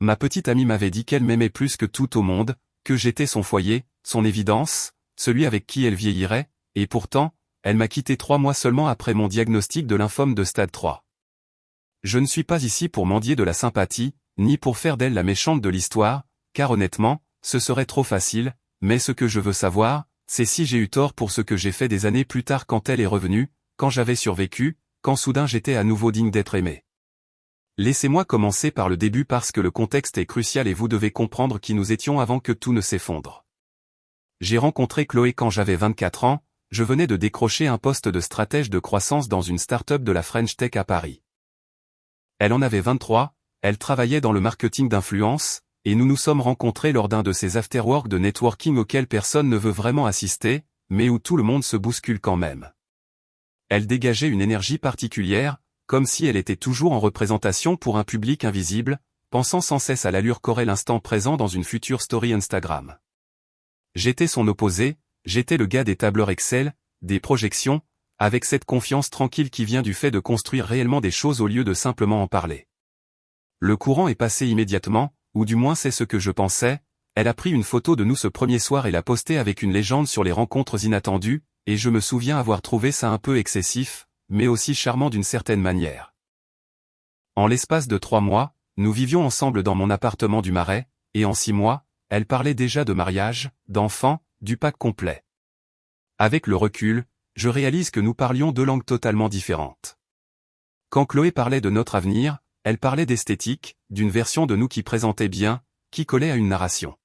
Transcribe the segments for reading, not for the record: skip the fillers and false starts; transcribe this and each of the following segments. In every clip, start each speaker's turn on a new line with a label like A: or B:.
A: Ma petite amie m'avait dit qu'elle m'aimait plus que tout au monde, que j'étais son foyer, son évidence, celui avec qui elle vieillirait, et pourtant, elle m'a quitté 3 mois seulement après mon diagnostic de lymphome de stade 3. Je ne suis pas ici pour mendier de la sympathie, ni pour faire d'elle la méchante de l'histoire, car honnêtement, ce serait trop facile, mais ce que je veux savoir, c'est si j'ai eu tort pour ce que j'ai fait des années plus tard quand elle est revenue, quand j'avais survécu, quand soudain j'étais à nouveau digne d'être aimé. Laissez-moi commencer par le début parce que le contexte est crucial et vous devez comprendre qui nous étions avant que tout ne s'effondre. J'ai rencontré Chloé quand j'avais 24 ans, je venais de décrocher un poste de stratège de croissance dans une start-up de la French Tech à Paris. Elle en avait 23, elle travaillait dans le marketing d'influence, et nous nous sommes rencontrés lors d'un de ces afterworks de networking auxquels personne ne veut vraiment assister, mais où tout le monde se bouscule quand même. Elle dégageait une énergie particulière, comme si elle était toujours en représentation pour un public invisible, pensant sans cesse à l'allure qu'aurait l'instant présent dans une future story Instagram. J'étais son opposé, j'étais le gars des tableurs Excel, des projections, avec cette confiance tranquille qui vient du fait de construire réellement des choses au lieu de simplement en parler. Le courant est passé immédiatement, ou du moins c'est ce que je pensais, elle a pris une photo de nous ce premier soir et l'a postée avec une légende sur les rencontres inattendues, et je me souviens avoir trouvé ça un peu excessif, mais aussi charmant d'une certaine manière. En l'espace de 3 mois, nous vivions ensemble dans mon appartement du Marais, et en 6 mois, elle parlait déjà de mariage, d'enfants, du pack complet. Avec le recul, je réalise que nous parlions 2 langues totalement différentes. Quand Chloé parlait de notre avenir, elle parlait d'esthétique, d'une version de nous qui présentait bien, qui collait à une narration.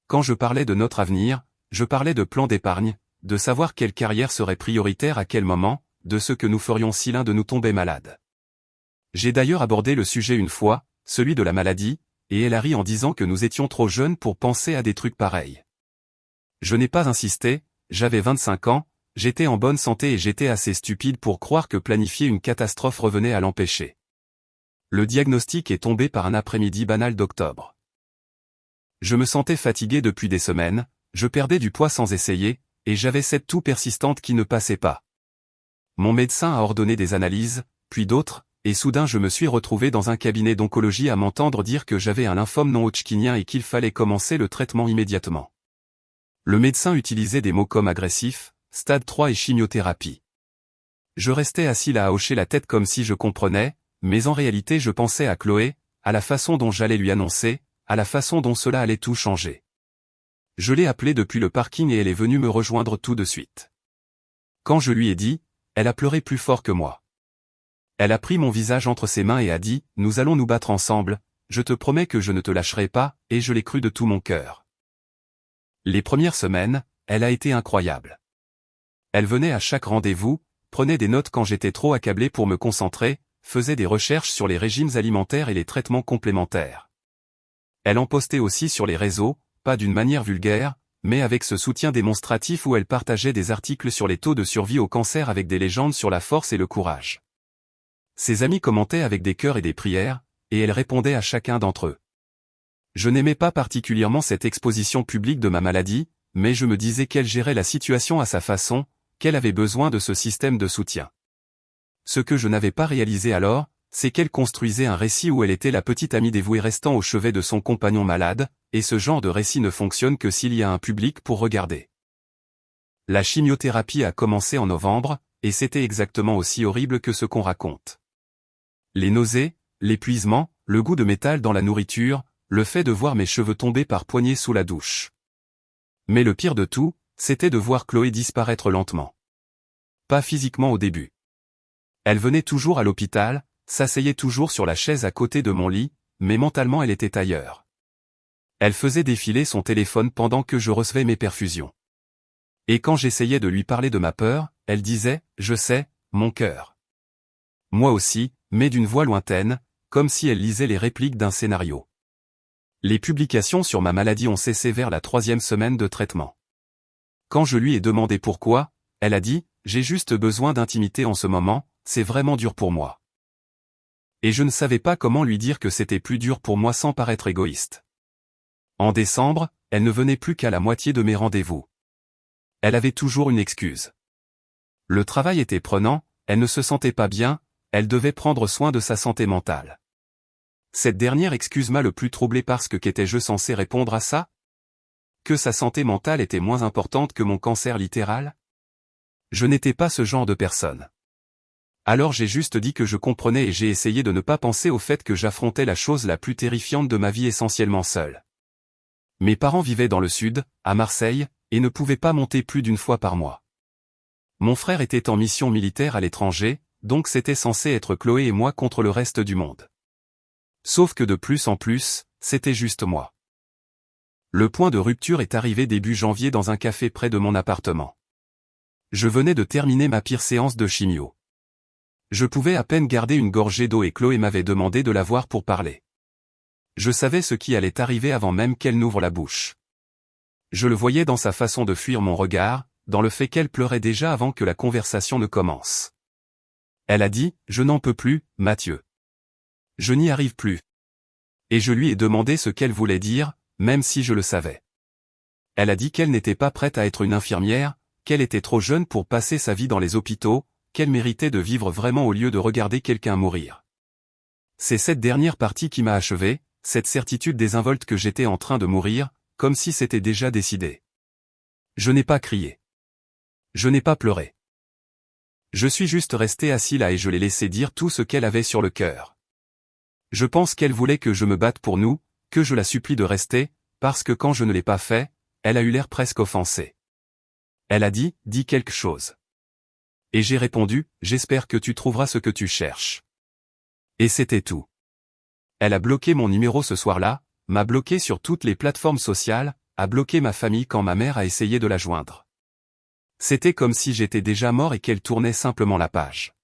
A: Quand je parlais de notre avenir, je parlais de plan d'épargne, de savoir quelle carrière serait prioritaire à quel moment, de ce que nous ferions si l'un de nous tombait malade. J'ai d'ailleurs abordé le sujet une fois, celui de la maladie, et elle a ri en disant que nous étions trop jeunes pour penser à des trucs pareils. Je n'ai pas insisté, j'avais 25 ans, j'étais en bonne santé et j'étais assez stupide pour croire que planifier une catastrophe revenait à l'empêcher. Le diagnostic est tombé par un après-midi banal d'octobre. Je me sentais fatigué depuis des semaines, je perdais du poids sans essayer, et j'avais cette toux persistante qui ne passait pas. Mon médecin a ordonné des analyses, puis d'autres, et soudain je me suis retrouvé dans un cabinet d'oncologie à m'entendre dire que j'avais un lymphome non-Hodgkinien et qu'il fallait commencer le traitement immédiatement. Le médecin utilisait des mots comme agressif, stade 3 et chimiothérapie. Je restais assis là à hocher la tête comme si je comprenais, mais en réalité je pensais à Chloé, à la façon dont j'allais lui annoncer, à la façon dont cela allait tout changer. Je l'ai appelée depuis le parking et elle est venue me rejoindre tout de suite. Quand je lui ai dit, elle a pleuré plus fort que moi. Elle a pris mon visage entre ses mains et a dit, « Nous allons nous battre ensemble, je te promets que je ne te lâcherai pas, et je l'ai cru de tout mon cœur. » Les premières semaines, elle a été incroyable. Elle venait à chaque rendez-vous, prenait des notes quand j'étais trop accablé pour me concentrer, faisait des recherches sur les régimes alimentaires et les traitements complémentaires. Elle en postait aussi sur les réseaux, pas d'une manière vulgaire, mais avec ce soutien démonstratif où elle partageait des articles sur les taux de survie au cancer avec des légendes sur la force et le courage. Ses amis commentaient avec des cœurs et des prières, et elle répondait à chacun d'entre eux. Je n'aimais pas particulièrement cette exposition publique de ma maladie, mais je me disais qu'elle gérait la situation à sa façon, qu'elle avait besoin de ce système de soutien. Ce que je n'avais pas réalisé alors, c'est qu'elle construisait un récit où elle était la petite amie dévouée restant au chevet de son compagnon malade, et ce genre de récit ne fonctionne que s'il y a un public pour regarder. La chimiothérapie a commencé en novembre, et c'était exactement aussi horrible que ce qu'on raconte. Les nausées, l'épuisement, le goût de métal dans la nourriture, le fait de voir mes cheveux tomber par poignées sous la douche. Mais le pire de tout, c'était de voir Chloé disparaître lentement. Pas physiquement au début. Elle venait toujours à l'hôpital, s'asseyait toujours sur la chaise à côté de mon lit, mais mentalement elle était ailleurs. Elle faisait défiler son téléphone pendant que je recevais mes perfusions. Et quand j'essayais de lui parler de ma peur, elle disait, « Je sais, mon cœur. » Moi aussi, mais d'une voix lointaine, comme si elle lisait les répliques d'un scénario. Les publications sur ma maladie ont cessé vers la 3e semaine de traitement. Quand je lui ai demandé pourquoi, elle a dit, « J'ai juste besoin d'intimité en ce moment, c'est vraiment dur pour moi. » Et je ne savais pas comment lui dire que c'était plus dur pour moi sans paraître égoïste. En décembre, elle ne venait plus qu'à la moitié de mes rendez-vous. Elle avait toujours une excuse. Le travail était prenant, elle ne se sentait pas bien, elle devait prendre soin de sa santé mentale. Cette dernière excuse m'a le plus troublé parce que qu'étais-je censé répondre à ça? Que sa santé mentale était moins importante que mon cancer littéral? Je n'étais pas ce genre de personne. Alors j'ai juste dit que je comprenais et j'ai essayé de ne pas penser au fait que j'affrontais la chose la plus terrifiante de ma vie essentiellement seul. Mes parents vivaient dans le sud, à Marseille, et ne pouvaient pas monter plus d'une fois par mois. Mon frère était en mission militaire à l'étranger, donc c'était censé être Chloé et moi contre le reste du monde. Sauf que de plus en plus, c'était juste moi. Le point de rupture est arrivé début janvier dans un café près de mon appartement. Je venais de terminer ma pire séance de chimio. Je pouvais à peine garder une gorgée d'eau et Chloé m'avait demandé de la voir pour parler. Je savais ce qui allait arriver avant même qu'elle n'ouvre la bouche. Je le voyais dans sa façon de fuir mon regard, dans le fait qu'elle pleurait déjà avant que la conversation ne commence. Elle a dit « Je n'en peux plus, Mathieu. Je n'y arrive plus. » Et je lui ai demandé ce qu'elle voulait dire, même si je le savais. Elle a dit qu'elle n'était pas prête à être une infirmière, qu'elle était trop jeune pour passer sa vie dans les hôpitaux, qu'elle méritait de vivre vraiment au lieu de regarder quelqu'un mourir. C'est cette dernière partie qui m'a achevé, cette certitude désinvolte que j'étais en train de mourir, comme si c'était déjà décidé. Je n'ai pas crié. Je n'ai pas pleuré. Je suis juste resté assis là et je l'ai laissé dire tout ce qu'elle avait sur le cœur. Je pense qu'elle voulait que je me batte pour nous, que je la supplie de rester, parce que quand je ne l'ai pas fait, elle a eu l'air presque offensée. Elle a dit « Dis quelque chose ». Et j'ai répondu « J'espère que tu trouveras ce que tu cherches ». Et c'était tout. Elle a bloqué mon numéro ce soir-là, m'a bloqué sur toutes les plateformes sociales, a bloqué ma famille quand ma mère a essayé de la joindre. C'était comme si j'étais déjà mort et qu'elle tournait simplement la page.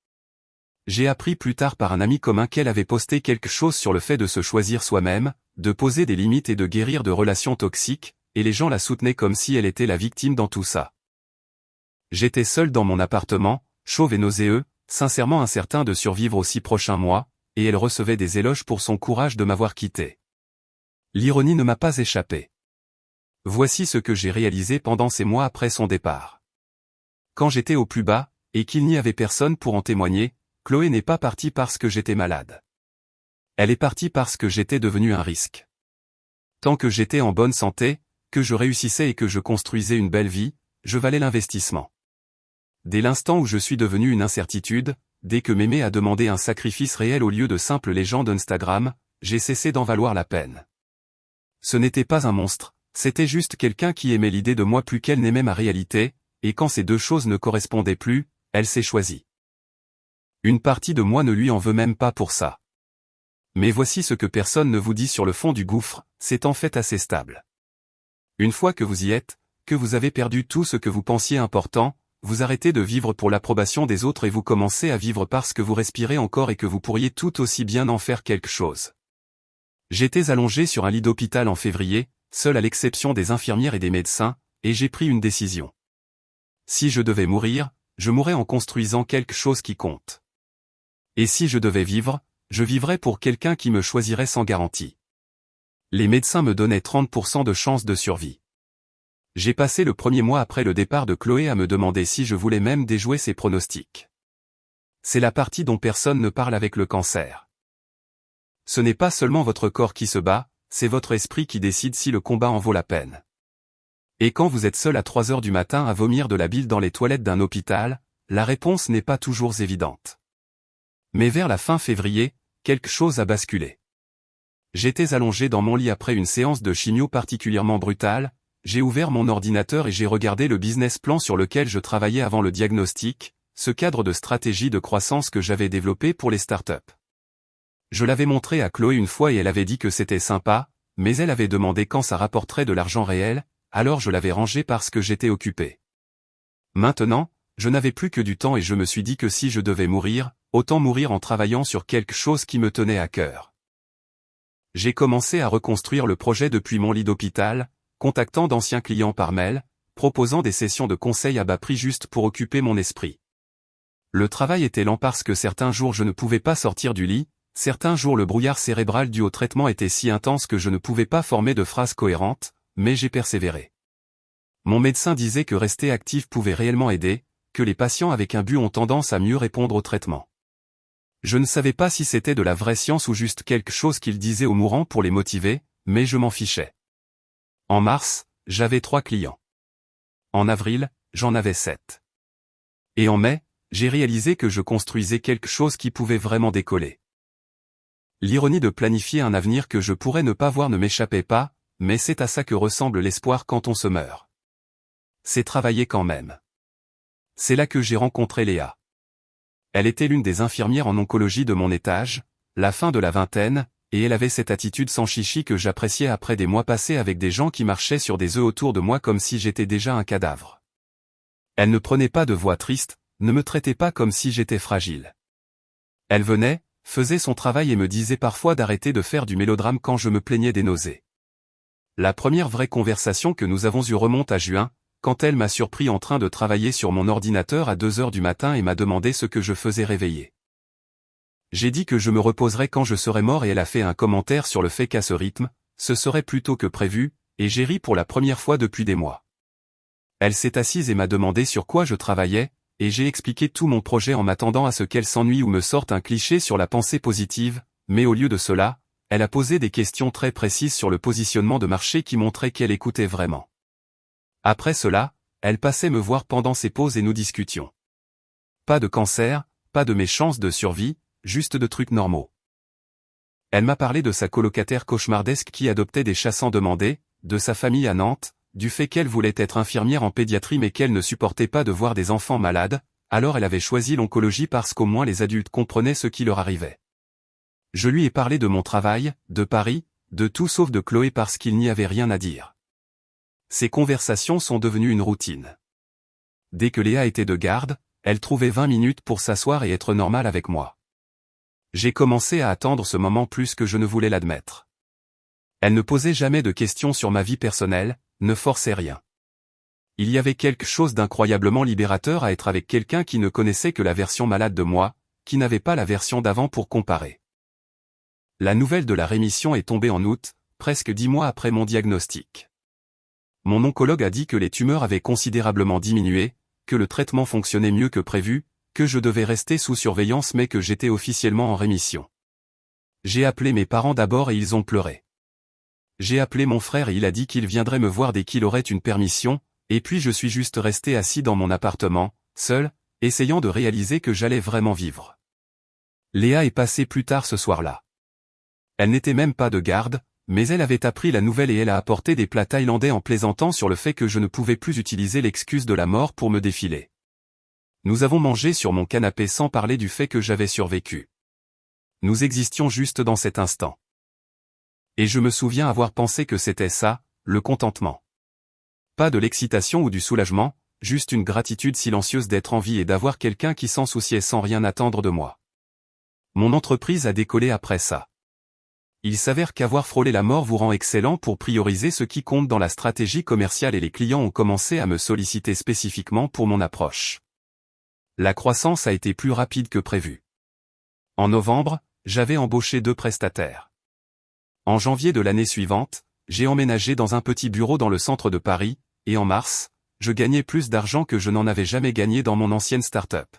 A: J'ai appris plus tard par un ami commun qu'elle avait posté quelque chose sur le fait de se choisir soi-même, de poser des limites et de guérir de relations toxiques, et les gens la soutenaient comme si elle était la victime dans tout ça. J'étais seul dans mon appartement, chauve et nauséeux, sincèrement incertain de survivre aux 6 prochains mois, et elle recevait des éloges pour son courage de m'avoir quitté. L'ironie ne m'a pas échappé. Voici ce que j'ai réalisé pendant ces mois après son départ. Quand j'étais au plus bas, et qu'il n'y avait personne pour en témoigner, Chloé n'est pas partie parce que j'étais malade. Elle est partie parce que j'étais devenu un risque. Tant que j'étais en bonne santé, que je réussissais et que je construisais une belle vie, je valais l'investissement. Dès l'instant où je suis devenu une incertitude, dès que Mémé a demandé un sacrifice réel au lieu de simples légendes Instagram, j'ai cessé d'en valoir la peine. Ce n'était pas un monstre, c'était juste quelqu'un qui aimait l'idée de moi plus qu'elle n'aimait ma réalité, et quand ces deux choses ne correspondaient plus, elle s'est choisie. Une partie de moi ne lui en veut même pas pour ça. Mais voici ce que personne ne vous dit sur le fond du gouffre, c'est en fait assez stable. Une fois que vous y êtes, que vous avez perdu tout ce que vous pensiez important, vous arrêtez de vivre pour l'approbation des autres et vous commencez à vivre parce que vous respirez encore et que vous pourriez tout aussi bien en faire quelque chose. J'étais allongé sur un lit d'hôpital en février, seul à l'exception des infirmières et des médecins, et j'ai pris une décision. Si je devais mourir, je mourrais en construisant quelque chose qui compte. Et si je devais vivre, je vivrais pour quelqu'un qui me choisirait sans garantie. Les médecins me donnaient 30% de chance de survie. J'ai passé le premier mois après le départ de Chloé à me demander si je voulais même déjouer ses pronostics. C'est la partie dont personne ne parle avec le cancer. Ce n'est pas seulement votre corps qui se bat, c'est votre esprit qui décide si le combat en vaut la peine. Et quand vous êtes seul à 3 heures du matin à vomir de la bile dans les toilettes d'un hôpital, la réponse n'est pas toujours évidente. Mais vers la fin février, quelque chose a basculé. J'étais allongé dans mon lit après une séance de chimio particulièrement brutale, j'ai ouvert mon ordinateur et j'ai regardé le business plan sur lequel je travaillais avant le diagnostic, ce cadre de stratégie de croissance que j'avais développé pour les startups. Je l'avais montré à Chloé une fois et elle avait dit que c'était sympa, mais elle avait demandé quand ça rapporterait de l'argent réel, alors je l'avais rangé parce que j'étais occupé. Maintenant, je n'avais plus que du temps et je me suis dit que si je devais mourir, autant mourir en travaillant sur quelque chose qui me tenait à cœur. J'ai commencé à reconstruire le projet depuis mon lit d'hôpital, contactant d'anciens clients par mail, proposant des sessions de conseil à bas prix juste pour occuper mon esprit. Le travail était lent parce que certains jours je ne pouvais pas sortir du lit, certains jours le brouillard cérébral dû au traitement était si intense que je ne pouvais pas former de phrases cohérentes, mais j'ai persévéré. Mon médecin disait que rester actif pouvait réellement aider, que les patients avec un but ont tendance à mieux répondre au traitement. Je ne savais pas si c'était de la vraie science ou juste quelque chose qu'il disait aux mourants pour les motiver, mais je m'en fichais. En mars, j'avais 3 clients. En avril, j'en avais 7. Et en mai, j'ai réalisé que je construisais quelque chose qui pouvait vraiment décoller. L'ironie de planifier un avenir que je pourrais ne pas voir ne m'échappait pas, mais c'est à ça que ressemble l'espoir quand on se meurt. C'est travailler quand même. C'est là que j'ai rencontré Léa. Elle était l'une des infirmières en oncologie de mon étage, la fin de la vingtaine, et elle avait cette attitude sans chichi que j'appréciais après des mois passés avec des gens qui marchaient sur des œufs autour de moi comme si j'étais déjà un cadavre. Elle ne prenait pas de voix triste, ne me traitait pas comme si j'étais fragile. Elle venait, faisait son travail et me disait parfois d'arrêter de faire du mélodrame quand je me plaignais des nausées. La première vraie conversation que nous avons eue remonte à juin, quand elle m'a surpris en train de travailler sur mon ordinateur à 2 heures du matin et m'a demandé ce que je faisais réveillé. J'ai dit que je me reposerais quand je serais mort et elle a fait un commentaire sur le fait qu'à ce rythme, ce serait plus tôt que prévu, et j'ai ri pour la première fois depuis des mois. Elle s'est assise et m'a demandé sur quoi je travaillais, et j'ai expliqué tout mon projet en m'attendant à ce qu'elle s'ennuie ou me sorte un cliché sur la pensée positive, mais au lieu de cela, elle a posé des questions très précises sur le positionnement de marché qui montraient qu'elle écoutait vraiment. Après cela, elle passait me voir pendant ses pauses et nous discutions. Pas de cancer, pas de mes chances de survie, juste de trucs normaux. Elle m'a parlé de sa colocataire cauchemardesque qui adoptait des chats sans demander, de sa famille à Nantes, du fait qu'elle voulait être infirmière en pédiatrie mais qu'elle ne supportait pas de voir des enfants malades, alors elle avait choisi l'oncologie parce qu'au moins les adultes comprenaient ce qui leur arrivait. Je lui ai parlé de mon travail, de Paris, de tout sauf de Chloé parce qu'il n'y avait rien à dire. Ces conversations sont devenues une routine. Dès que Léa était de garde, elle trouvait 20 minutes pour s'asseoir et être normale avec moi. J'ai commencé à attendre ce moment plus que je ne voulais l'admettre. Elle ne posait jamais de questions sur ma vie personnelle, ne forçait rien. Il y avait quelque chose d'incroyablement libérateur à être avec quelqu'un qui ne connaissait que la version malade de moi, qui n'avait pas la version d'avant pour comparer. La nouvelle de la rémission est tombée en août, presque 10 mois après mon diagnostic. Mon oncologue a dit que les tumeurs avaient considérablement diminué, que le traitement fonctionnait mieux que prévu, que je devais rester sous surveillance mais que j'étais officiellement en rémission. J'ai appelé mes parents d'abord et ils ont pleuré. J'ai appelé mon frère et il a dit qu'il viendrait me voir dès qu'il aurait une permission, et puis je suis juste resté assis dans mon appartement, seul, essayant de réaliser que j'allais vraiment vivre. Léa est passée plus tard ce soir-là. Elle n'était même pas de garde, mais elle avait appris la nouvelle et elle a apporté des plats thaïlandais en plaisantant sur le fait que je ne pouvais plus utiliser l'excuse de la mort pour me défiler. Nous avons mangé sur mon canapé sans parler du fait que j'avais survécu. Nous existions juste dans cet instant. Et je me souviens avoir pensé que c'était ça, le contentement. Pas de l'excitation ou du soulagement, juste une gratitude silencieuse d'être en vie et d'avoir quelqu'un qui s'en souciait sans rien attendre de moi. Mon entreprise a décollé après ça. Il s'avère qu'avoir frôlé la mort vous rend excellent pour prioriser ce qui compte dans la stratégie commerciale et les clients ont commencé à me solliciter spécifiquement pour mon approche. La croissance a été plus rapide que prévu. En novembre, j'avais embauché 2 prestataires. En janvier de l'année suivante, j'ai emménagé dans un petit bureau dans le centre de Paris, et en mars, je gagnais plus d'argent que je n'en avais jamais gagné dans mon ancienne start-up.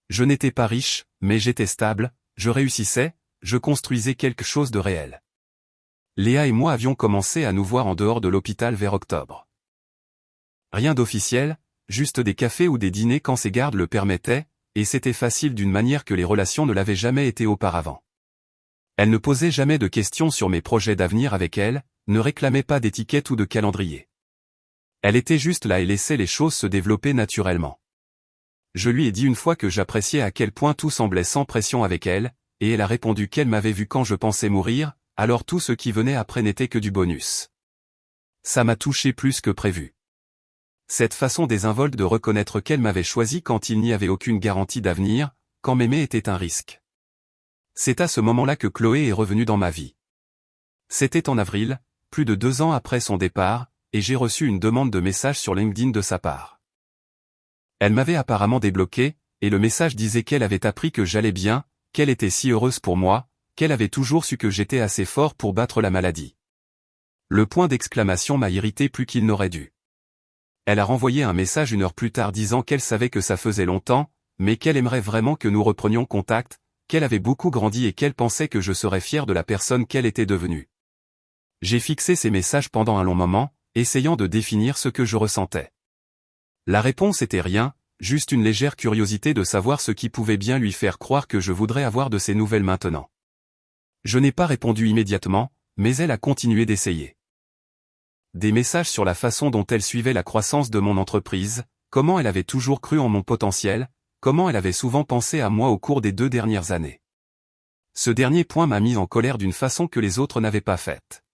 A: Je n'étais pas riche, mais j'étais stable, je réussissais, je construisais quelque chose de réel. Léa et moi avions commencé à nous voir en dehors de l'hôpital vers octobre. Rien d'officiel, juste des cafés ou des dîners quand ses gardes le permettaient, et c'était facile d'une manière que les relations ne l'avaient jamais été auparavant. Elle ne posait jamais de questions sur mes projets d'avenir avec elle, ne réclamait pas d'étiquette ou de calendrier. Elle était juste là et laissait les choses se développer naturellement. Je lui ai dit une fois que j'appréciais à quel point tout semblait sans pression avec elle, et elle a répondu qu'elle m'avait vu quand je pensais mourir, alors tout ce qui venait après n'était que du bonus. Ça m'a touché plus que prévu. Cette façon désinvolte de reconnaître qu'elle m'avait choisi quand il n'y avait aucune garantie d'avenir, quand m'aimer était un risque. C'est à ce moment-là que Chloé est revenue dans ma vie. C'était en avril, plus de 2 ans après son départ, et j'ai reçu une demande de message sur LinkedIn de sa part. Elle m'avait apparemment débloqué, et le message disait qu'elle avait appris que j'allais bien, qu'elle était si heureuse pour moi, qu'elle avait toujours su que j'étais assez fort pour battre la maladie. Le point d'exclamation m'a irrité plus qu'il n'aurait dû. Elle a renvoyé un message 1 heure plus tard disant qu'elle savait que ça faisait longtemps, mais qu'elle aimerait vraiment que nous reprenions contact, qu'elle avait beaucoup grandi et qu'elle pensait que je serais fier de la personne qu'elle était devenue. J'ai fixé ces messages pendant un long moment, essayant de définir ce que je ressentais. La réponse était rien, juste une légère curiosité de savoir ce qui pouvait bien lui faire croire que je voudrais avoir de ses nouvelles maintenant. Je n'ai pas répondu immédiatement, mais elle a continué d'essayer. Des messages sur la façon dont elle suivait la croissance de mon entreprise, comment elle avait toujours cru en mon potentiel, comment elle avait souvent pensé à moi au cours des 2 dernières années. Ce dernier point m'a mis en colère d'une façon que les autres n'avaient pas faite.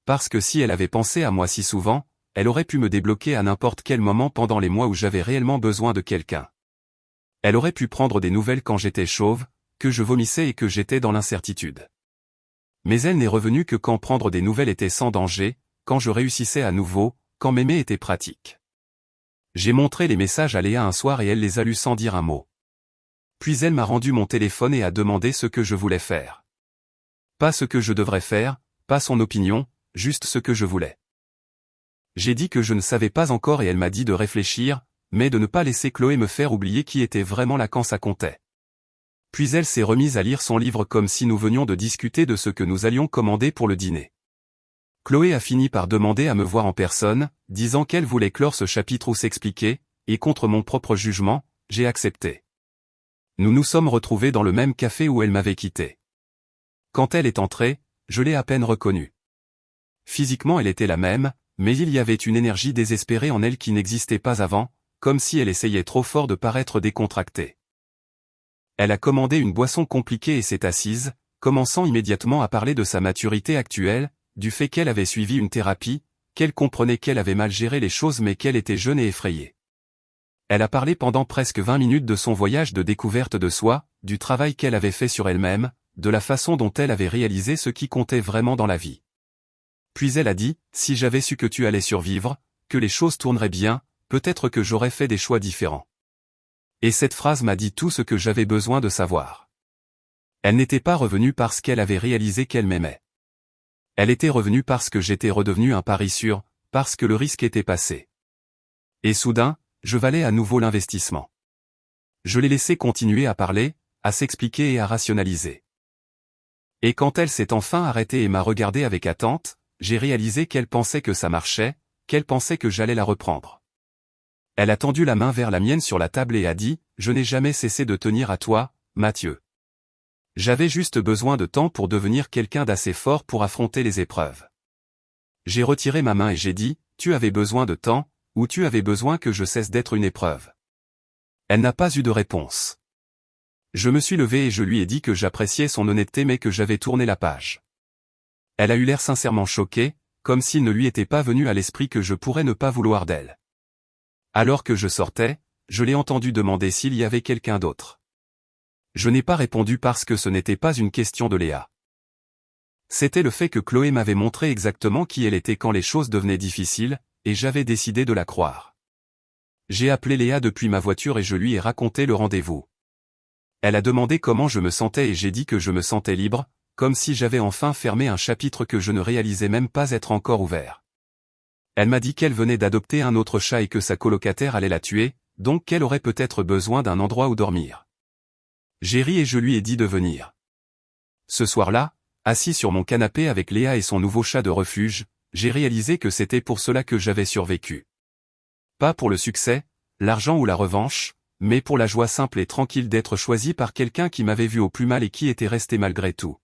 A: Parce que si elle avait pensé à moi si souvent, elle aurait pu me débloquer à n'importe quel moment pendant les mois où j'avais réellement besoin de quelqu'un. Elle aurait pu prendre des nouvelles quand j'étais chauve, que je vomissais et que j'étais dans l'incertitude. Mais elle n'est revenue que quand prendre des nouvelles était sans danger, quand je réussissais à nouveau, quand m'aimer était pratique. J'ai montré les messages à Léa un soir et elle les a lus sans dire un mot. Puis elle m'a rendu mon téléphone et a demandé ce que je voulais faire. Pas ce que je devrais faire, pas son opinion, juste ce que je voulais. J'ai dit que je ne savais pas encore et elle m'a dit de réfléchir, mais de ne pas laisser Chloé me faire oublier qui était vraiment là quand ça comptait. Puis elle s'est remise à lire son livre comme si nous venions de discuter de ce que nous allions commander pour le dîner. Chloé a fini par demander à me voir en personne, disant qu'elle voulait clore ce chapitre ou s'expliquer, et contre mon propre jugement, j'ai accepté. Nous nous sommes retrouvés dans le même café où elle m'avait quitté. Quand elle est entrée, je l'ai à peine reconnue. Physiquement elle était la même, mais il y avait une énergie désespérée en elle qui n'existait pas avant, comme si elle essayait trop fort de paraître décontractée. Elle a commandé une boisson compliquée et s'est assise, commençant immédiatement à parler de sa maturité actuelle, du fait qu'elle avait suivi une thérapie, qu'elle comprenait qu'elle avait mal géré les choses mais qu'elle était jeune et effrayée. Elle a parlé pendant presque 20 minutes de son voyage de découverte de soi, du travail qu'elle avait fait sur elle-même, de la façon dont elle avait réalisé ce qui comptait vraiment dans la vie. Puis elle a dit, si j'avais su que tu allais survivre, que les choses tourneraient bien, peut-être que j'aurais fait des choix différents. Et cette phrase m'a dit tout ce que j'avais besoin de savoir. Elle n'était pas revenue parce qu'elle avait réalisé qu'elle m'aimait. Elle était revenue parce que j'étais redevenu un pari sûr, parce que le risque était passé. Et soudain, je valais à nouveau l'investissement. Je l'ai laissé continuer à parler, à s'expliquer et à rationaliser. Et quand elle s'est enfin arrêtée et m'a regardé avec attente, j'ai réalisé qu'elle pensait que ça marchait, qu'elle pensait que j'allais la reprendre. Elle a tendu la main vers la mienne sur la table et a dit, « Je n'ai jamais cessé de tenir à toi, Mathieu. J'avais juste besoin de temps pour devenir quelqu'un d'assez fort pour affronter les épreuves. » J'ai retiré ma main et j'ai dit, « Tu avais besoin de temps, ou tu avais besoin que je cesse d'être une épreuve ?» Elle n'a pas eu de réponse. Je me suis levé et je lui ai dit que j'appréciais son honnêteté mais que j'avais tourné la page. Elle a eu l'air sincèrement choquée, comme s'il ne lui était pas venu à l'esprit que je pourrais ne pas vouloir d'elle. Alors que je sortais, je l'ai entendu demander s'il y avait quelqu'un d'autre. Je n'ai pas répondu parce que ce n'était pas une question de Léa. C'était le fait que Chloé m'avait montré exactement qui elle était quand les choses devenaient difficiles, et j'avais décidé de la croire. J'ai appelé Léa depuis ma voiture et je lui ai raconté le rendez-vous. Elle a demandé comment je me sentais et j'ai dit que je me sentais libre, comme si j'avais enfin fermé un chapitre que je ne réalisais même pas être encore ouvert. Elle m'a dit qu'elle venait d'adopter un autre chat et que sa colocataire allait la tuer, donc qu'elle aurait peut-être besoin d'un endroit où dormir. J'ai ri et je lui ai dit de venir. Ce soir-là, assis sur mon canapé avec Léa et son nouveau chat de refuge, j'ai réalisé que c'était pour cela que j'avais survécu. Pas pour le succès, l'argent ou la revanche, mais pour la joie simple et tranquille d'être choisi par quelqu'un qui m'avait vu au plus mal et qui était resté malgré tout.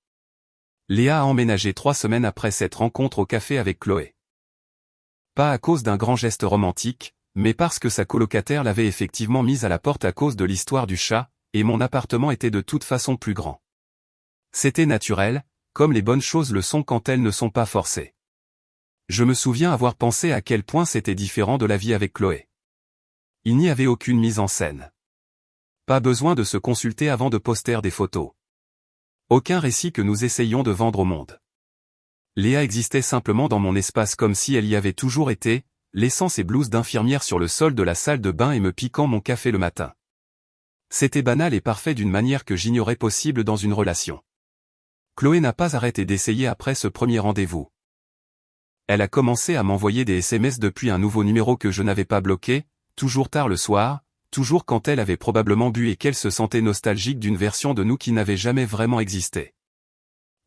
A: Léa a emménagé 3 semaines après cette rencontre au café avec Chloé. Pas à cause d'un grand geste romantique, mais parce que sa colocataire l'avait effectivement mise à la porte à cause de l'histoire du chat, et mon appartement était de toute façon plus grand. C'était naturel, comme les bonnes choses le sont quand elles ne sont pas forcées. Je me souviens avoir pensé à quel point c'était différent de la vie avec Chloé. Il n'y avait aucune mise en scène. Pas besoin de se consulter avant de poster des photos. Aucun récit que nous essayions de vendre au monde. Léa existait simplement dans mon espace comme si elle y avait toujours été, laissant ses blouses d'infirmière sur le sol de la salle de bain et me piquant mon café le matin. C'était banal et parfait d'une manière que j'ignorais possible dans une relation. Chloé n'a pas arrêté d'essayer après ce premier rendez-vous. Elle a commencé à m'envoyer des SMS depuis un nouveau numéro que je n'avais pas bloqué, toujours tard le soir, toujours quand elle avait probablement bu et qu'elle se sentait nostalgique d'une version de nous qui n'avait jamais vraiment existé.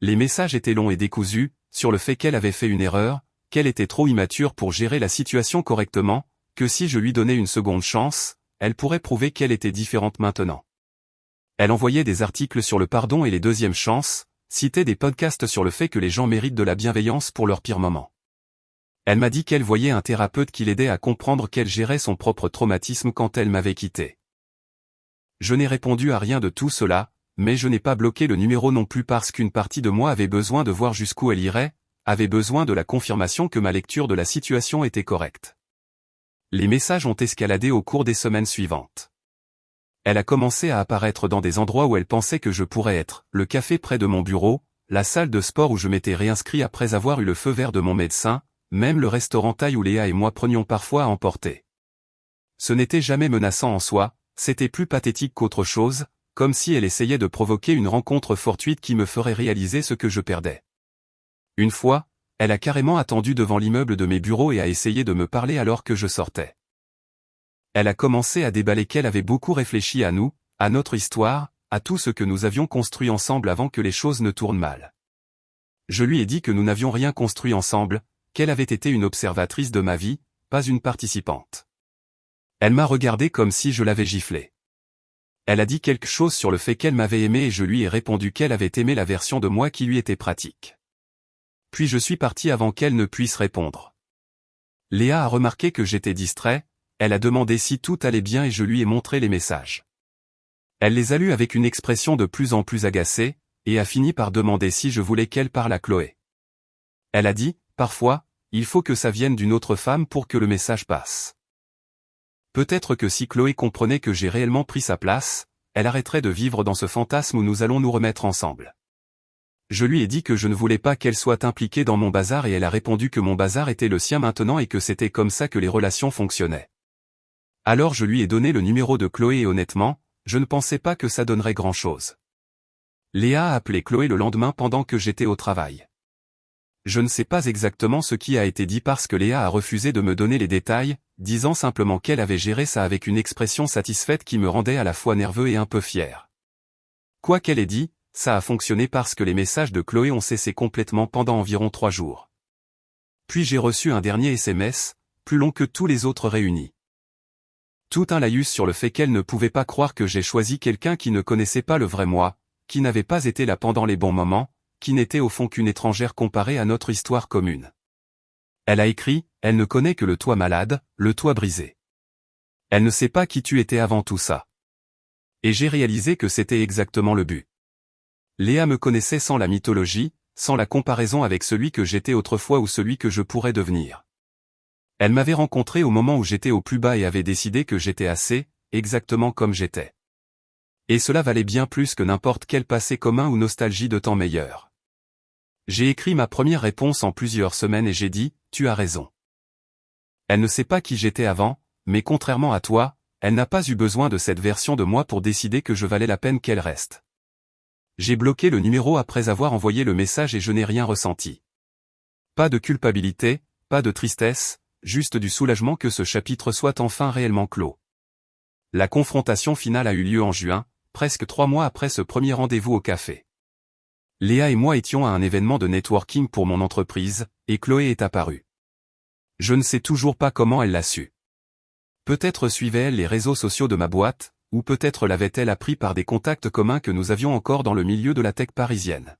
A: Les messages étaient longs et décousus, sur le fait qu'elle avait fait une erreur, qu'elle était trop immature pour gérer la situation correctement, que si je lui donnais une seconde chance, elle pourrait prouver qu'elle était différente maintenant. Elle envoyait des articles sur le pardon et les deuxièmes chances, citait des podcasts sur le fait que les gens méritent de la bienveillance pour leurs pires moments. Elle m'a dit qu'elle voyait un thérapeute qui l'aidait à comprendre qu'elle gérait son propre traumatisme quand elle m'avait quitté. Je n'ai répondu à rien de tout cela, mais je n'ai pas bloqué le numéro non plus parce qu'une partie de moi avait besoin de voir jusqu'où elle irait, avait besoin de la confirmation que ma lecture de la situation était correcte. Les messages ont escaladé au cours des semaines suivantes. Elle a commencé à apparaître dans des endroits où elle pensait que je pourrais être, le café près de mon bureau, la salle de sport où je m'étais réinscrit après avoir eu le feu vert de mon médecin, même le restaurant thaï où Léa et moi prenions parfois à emporter. Ce n'était jamais menaçant en soi, c'était plus pathétique qu'autre chose, comme si elle essayait de provoquer une rencontre fortuite qui me ferait réaliser ce que je perdais. Une fois, elle a carrément attendu devant l'immeuble de mes bureaux et a essayé de me parler alors que je sortais. Elle a commencé à déballer qu'elle avait beaucoup réfléchi à nous, à notre histoire, à tout ce que nous avions construit ensemble avant que les choses ne tournent mal. Je lui ai dit que nous n'avions rien construit ensemble, qu'elle avait été une observatrice de ma vie, pas une participante. Elle m'a regardé comme si je l'avais giflée. Elle a dit quelque chose sur le fait qu'elle m'avait aimé et je lui ai répondu qu'elle avait aimé la version de moi qui lui était pratique. Puis je suis parti avant qu'elle ne puisse répondre. Léa a remarqué que j'étais distrait, elle a demandé si tout allait bien et je lui ai montré les messages. Elle les a lus avec une expression de plus en plus agacée, et a fini par demander si je voulais qu'elle parle à Chloé. Elle a dit, parfois, il faut que ça vienne d'une autre femme pour que le message passe. Peut-être que si Chloé comprenait que j'ai réellement pris sa place, elle arrêterait de vivre dans ce fantasme où nous allons nous remettre ensemble. Je lui ai dit que je ne voulais pas qu'elle soit impliquée dans mon bazar et elle a répondu que mon bazar était le sien maintenant et que c'était comme ça que les relations fonctionnaient. Alors je lui ai donné le numéro de Chloé et honnêtement, je ne pensais pas que ça donnerait grand-chose. Léa a appelé Chloé le lendemain pendant que j'étais au travail. Je ne sais pas exactement ce qui a été dit parce que Léa a refusé de me donner les détails, disant simplement qu'elle avait géré ça avec une expression satisfaite qui me rendait à la fois nerveux et un peu fier. Quoi qu'elle ait dit, ça a fonctionné parce que les messages de Chloé ont cessé complètement pendant environ 3 jours. Puis j'ai reçu un dernier SMS, plus long que tous les autres réunis. Tout un laïus sur le fait qu'elle ne pouvait pas croire que j'ai choisi quelqu'un qui ne connaissait pas le vrai moi, qui n'avait pas été là pendant les bons moments, qui n'était au fond qu'une étrangère comparée à notre histoire commune. Elle a écrit, elle ne connaît que le toi malade, le toi brisé. Elle ne sait pas qui tu étais avant tout ça. Et j'ai réalisé que c'était exactement le but. Léa me connaissait sans la mythologie, sans la comparaison avec celui que j'étais autrefois ou celui que je pourrais devenir. Elle m'avait rencontré au moment où j'étais au plus bas et avait décidé que j'étais assez, exactement comme j'étais. Et cela valait bien plus que n'importe quel passé commun ou nostalgie de temps meilleur. J'ai écrit ma première réponse en plusieurs semaines et j'ai dit, tu as raison. Elle ne sait pas qui j'étais avant, mais contrairement à toi, elle n'a pas eu besoin de cette version de moi pour décider que je valais la peine qu'elle reste. J'ai bloqué le numéro après avoir envoyé le message et je n'ai rien ressenti. Pas de culpabilité, pas de tristesse, juste du soulagement que ce chapitre soit enfin réellement clos. La confrontation finale a eu lieu en juin, presque 3 mois après ce premier rendez-vous au café. Léa et moi étions à un événement de networking pour mon entreprise, et Chloé est apparue. Je ne sais toujours pas comment elle l'a su. Peut-être suivait-elle les réseaux sociaux de ma boîte, ou peut-être l'avait-elle appris par des contacts communs que nous avions encore dans le milieu de la tech parisienne.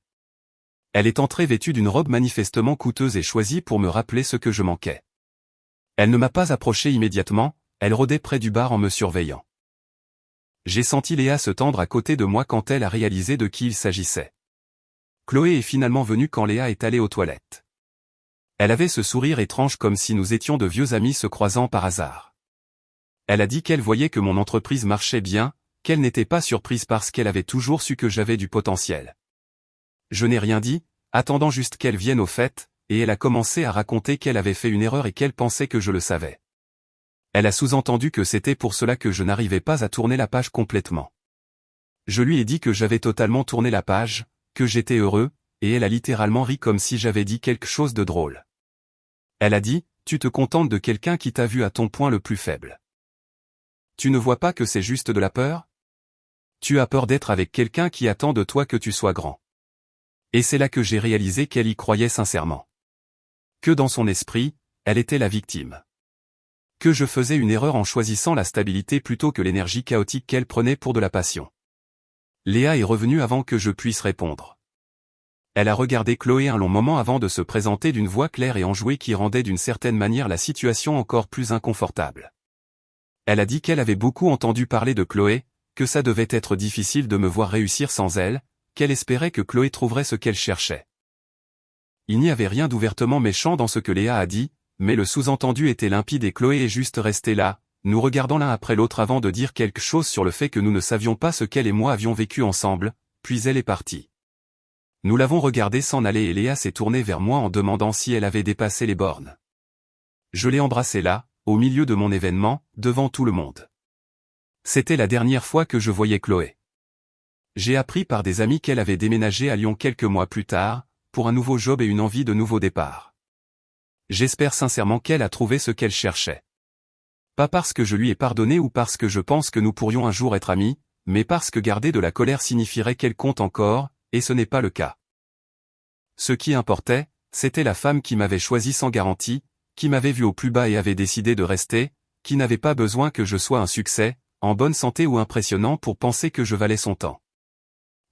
A: Elle est entrée vêtue d'une robe manifestement coûteuse et choisie pour me rappeler ce que je manquais. Elle ne m'a pas approché immédiatement, elle rôdait près du bar en me surveillant. J'ai senti Léa se tendre à côté de moi quand elle a réalisé de qui il s'agissait. Chloé est finalement venue quand Léa est allée aux toilettes. Elle avait ce sourire étrange comme si nous étions de vieux amis se croisant par hasard. Elle a dit qu'elle voyait que mon entreprise marchait bien, qu'elle n'était pas surprise parce qu'elle avait toujours su que j'avais du potentiel. Je n'ai rien dit, attendant juste qu'elle vienne au fait, et elle a commencé à raconter qu'elle avait fait une erreur et qu'elle pensait que je le savais. Elle a sous-entendu que c'était pour cela que je n'arrivais pas à tourner la page complètement. Je lui ai dit que j'avais totalement tourné la page, que j'étais heureux, et elle a littéralement ri comme si j'avais dit quelque chose de drôle. Elle a dit, tu te contentes de quelqu'un qui t'a vu à ton point le plus faible. Tu ne vois pas que c'est juste de la peur? Tu as peur d'être avec quelqu'un qui attend de toi que tu sois grand. Et c'est là que j'ai réalisé qu'elle y croyait sincèrement. Que dans son esprit, elle était la victime. Que je faisais une erreur en choisissant la stabilité plutôt que l'énergie chaotique qu'elle prenait pour de la passion. Léa est revenue avant que je puisse répondre. Elle a regardé Chloé un long moment avant de se présenter d'une voix claire et enjouée qui rendait d'une certaine manière la situation encore plus inconfortable. Elle a dit qu'elle avait beaucoup entendu parler de Chloé, que ça devait être difficile de me voir réussir sans elle, qu'elle espérait que Chloé trouverait ce qu'elle cherchait. Il n'y avait rien d'ouvertement méchant dans ce que Léa a dit, mais le sous-entendu était limpide et Chloé est juste restée là, nous regardant l'un après l'autre avant de dire quelque chose sur le fait que nous ne savions pas ce qu'elle et moi avions vécu ensemble, puis elle est partie. Nous l'avons regardée s'en aller et Léa s'est tournée vers moi en demandant si elle avait dépassé les bornes. Je l'ai embrassée là, au milieu de mon événement, devant tout le monde. C'était la dernière fois que je voyais Chloé. J'ai appris par des amis qu'elle avait déménagé à Lyon quelques mois plus tard, pour un nouveau job et une envie de nouveau départ. J'espère sincèrement qu'elle a trouvé ce qu'elle cherchait. Pas parce que je lui ai pardonné ou parce que je pense que nous pourrions un jour être amis, mais parce que garder de la colère signifierait qu'elle compte encore, et ce n'est pas le cas. Ce qui importait, c'était la femme qui m'avait choisi sans garantie, qui m'avait vu au plus bas et avait décidé de rester, qui n'avait pas besoin que je sois un succès, en bonne santé ou impressionnant pour penser que je valais son temps.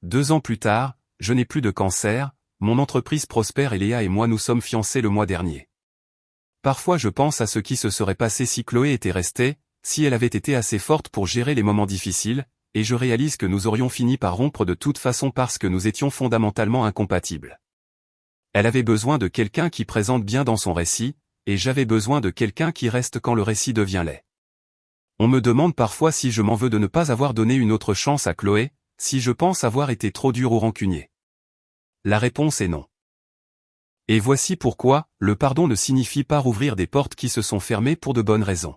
A: 2 ans plus tard, je n'ai plus de cancer, mon entreprise prospère et Léa et moi nous sommes fiancés le mois dernier. Parfois je pense à ce qui se serait passé si Chloé était restée, si elle avait été assez forte pour gérer les moments difficiles, et je réalise que nous aurions fini par rompre de toute façon parce que nous étions fondamentalement incompatibles. Elle avait besoin de quelqu'un qui présente bien dans son récit, et j'avais besoin de quelqu'un qui reste quand le récit devient laid. On me demande parfois si je m'en veux de ne pas avoir donné une autre chance à Chloé, si je pense avoir été trop dur ou rancunier. La réponse est non. Et voici pourquoi, le pardon ne signifie pas rouvrir des portes qui se sont fermées pour de bonnes raisons.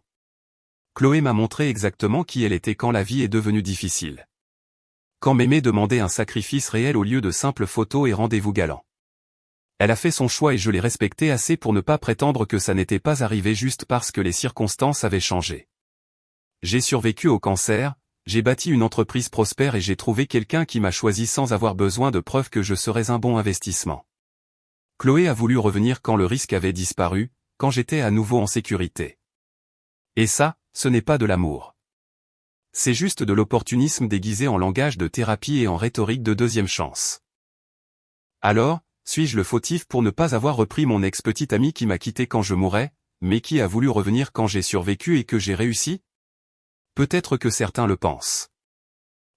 A: Chloé m'a montré exactement qui elle était quand la vie est devenue difficile. Quand Mémé demandait un sacrifice réel au lieu de simples photos et rendez-vous galants. Elle a fait son choix et je l'ai respecté assez pour ne pas prétendre que ça n'était pas arrivé juste parce que les circonstances avaient changé. J'ai survécu au cancer, j'ai bâti une entreprise prospère et j'ai trouvé quelqu'un qui m'a choisi sans avoir besoin de preuves que je serais un bon investissement. Chloé a voulu revenir quand le risque avait disparu, quand j'étais à nouveau en sécurité. Et ça, ce n'est pas de l'amour. C'est juste de l'opportunisme déguisé en langage de thérapie et en rhétorique de deuxième chance. Alors, suis-je le fautif pour ne pas avoir repris mon ex-petite amie qui m'a quitté quand je mourais, mais qui a voulu revenir quand j'ai survécu et que j'ai réussi? Peut-être que certains le pensent.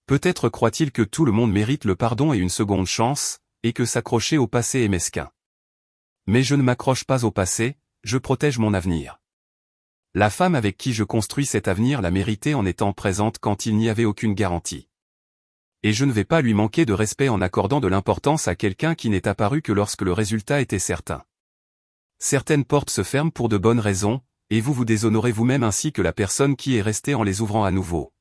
A: Peut-être croient-ils que tout le monde mérite le pardon et une seconde chance, et que s'accrocher au passé est mesquin. Mais je ne m'accroche pas au passé, je protège mon avenir. La femme avec qui je construis cet avenir l'a mérité en étant présente quand il n'y avait aucune garantie. Et je ne vais pas lui manquer de respect en accordant de l'importance à quelqu'un qui n'est apparu que lorsque le résultat était certain. Certaines portes se ferment pour de bonnes raisons, et vous vous déshonorez vous-même ainsi que la personne qui est restée en les ouvrant à nouveau.